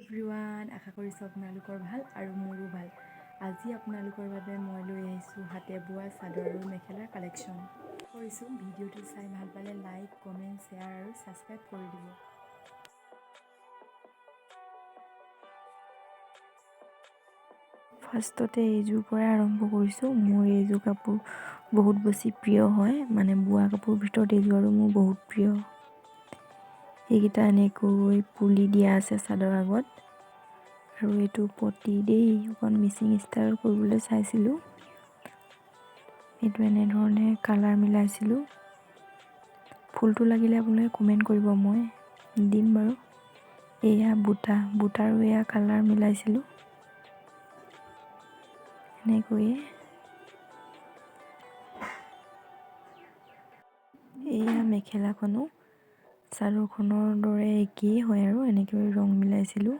Everyone, আশা কৰিছোঁ আপোনালোকৰ ভাল আৰু মোৰো ভাল। আজি আপোনালোকৰ বাবে মই লৈ আহিছোঁ হাতে বোৱা চাদৰ আৰু মেখেলাৰ কালেকশ্যন। কৰিছোঁ ভিডিঅ'টো চাই ভাল পালে লাইক, কমেণ্ট, শ্বেয়াৰ আৰু ছাবস্ক্ৰাইব কৰি দিব। ফাৰ্ষ্টতে এইযোৰ পৰাই আৰম্ভ কৰিছোঁ। মোৰ এইযোৰ কাপোৰ বহুত বেছি প্ৰিয় হয়, মানে বোৱা কাপোৰ ভিতৰত এইযোৰ আৰু মোৰ বহুত প্ৰিয়। এইকেইটা এনেকৈ পুলি দিয়া আছে চাদৰ আগত, আৰু এইটো পতি দেই, অকণ মিচিং ষ্টাইল কৰিবলৈ চাইছিলোঁ। এইটো এনেধৰণে কালাৰ মিলাইছিলোঁ। ফুলটো লাগিলে আপোনালোকে কমেণ্ট কৰিব, মই দিম বাৰু। এয়া বুটাৰো এয়া কালাৰ মিলাইছিলোঁ এনেকৈয়ে। এয়া মেখেলাখনো চাদৰখনৰ দৰে একেই হয় আৰু এনেকৈ ৰং মিলাইছিলোঁ।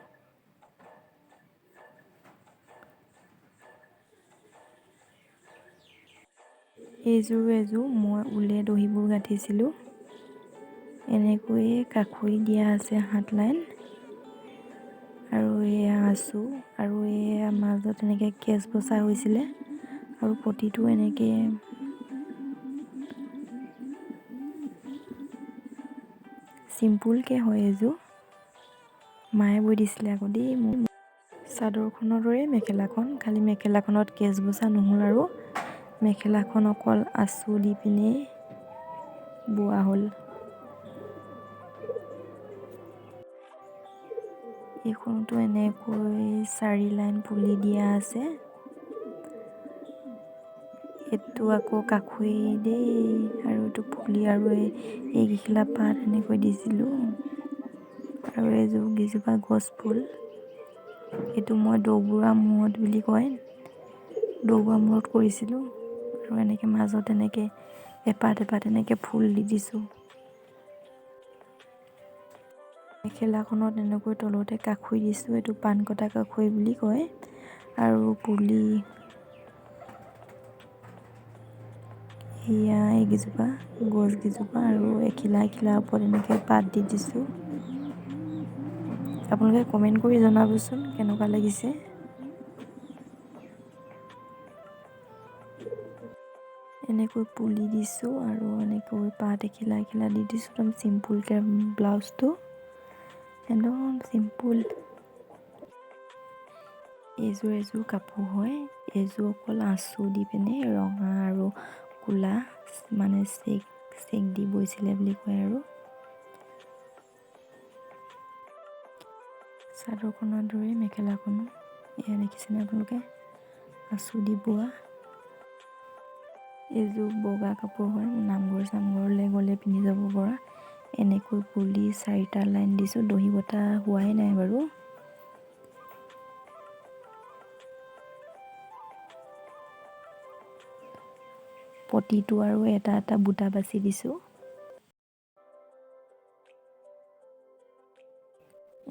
এযোৰ মই ঊলে দহিবোৰ গাঁঠিছিলোঁ। এনেকৈয়ে কাষৈ দিয়া আছে 7 লাইন, আৰু এয়া আছোঁ, আৰু এয়া মাজত এনেকৈ কেঁচ বচা হৈছিলে, আৰু পতিটো এনেকৈ চিম্পুলকৈ হয়। এইযোৰ মায়ে বৈ দিছিলে আকৌ দেই মোৰ। চাদৰখনৰ দৰে মেখেলাখন, খালি মেখেলাখনত কেঁচ বচা নহ'ল, আৰু মেখেলাখন অকল আঁচু দি পিনে বোৱা হ'ল। এইখনতো এনেকৈ 4 লাইন পুলি দিয়া আছে। এইটো আকৌ কাষৈ দেই, আৰু এইটো পুলি, আৰু এইকেইখিলা পাত এনেকৈ দিছিলোঁ, আৰু এইযোৰ কেইজোপা গছ ফুল। এইটো মই দৌবুৰা মূৰত বুলি কয়, দৌবুৰা মূৰত কৰিছিলোঁ, আৰু এনেকৈ মাজত এনেকৈ এপাত এনেকৈ ফুল দি দিছোঁ। মেখেলাখনত এনেকৈ তলতে কাষৈ দিছোঁ, এইটো পান কটা কাষৈ বুলি কয়, আৰু পুলি এয়া এইকেইজোপা গছকেইজোপা, আৰু এখিলা ওপৰত এনেকৈ পাত দি দিছোঁ। আপোনালোকে কমেণ্ট কৰি জনাবচোন কেনেকুৱা লাগিছে। এনেকৈ পুলি দিছোঁ, আৰু এনেকৈ পাত এখিলা দি দিছোঁ। একদম চিম্পুলকৈ ব্লাউজটো, একদম চিম্পুল। এইযোৰ কাপোৰ হয়। এইযোৰ অকল আঁচু দি পিনে ৰঙা আৰু ক'লা, মানে চেক দি বৈছিলে বুলি কয়। আৰু চাদৰখনৰ দৰে মেখেলাখনো এয়া দেখিছেনে আপোনালোকে, আঁচু দি বোৱা। এইযোৰ বগা কাপোৰ হয়, নামঘৰ চামঘৰলৈ গ'লে পিন্ধি যাব পৰা। এনেকৈ পুলি 4টা লাইন দিছোঁ, দহি বটা হোৱাই নাই বাৰু। পতিটো আৰু এটা বুটা বাচি দিছোঁ।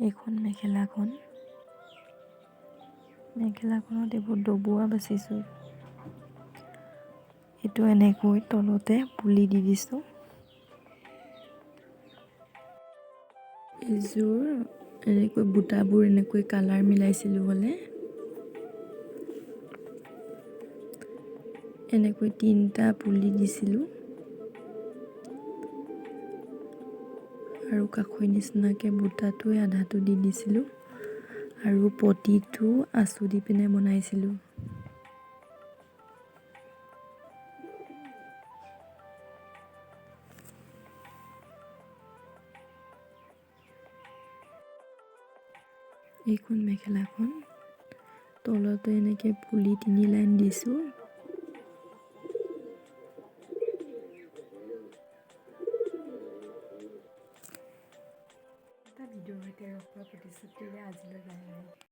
এইখন মেখেলাখনত এইবোৰ ডবোৱা বাচিছোঁ। এইটো এনেকৈ তলতে পুলি দি দিছোঁ। এইযোৰ এনেকৈ বুটাবোৰ এনেকৈ কালাৰ মিলাইছিলোঁ হ'লে। এনেকৈ 3টা পুলি দিছিলোঁ, আৰু কাষৈ নিচিনাকৈ বুটাটোৱে আধাটো দি দিছিলোঁ, আৰু পতিটো আঁচু দি পিনে বনাইছিলোঁ। এইখন মেখেলাখন তলতে এনেকৈ পুলি 3 লাইন দিছোঁ। এটা ভিডিঅ'ৰ সৈতে ৰখোৱা প্ৰতিশ্ৰুতিৰে আজিলৈ বাই বাই।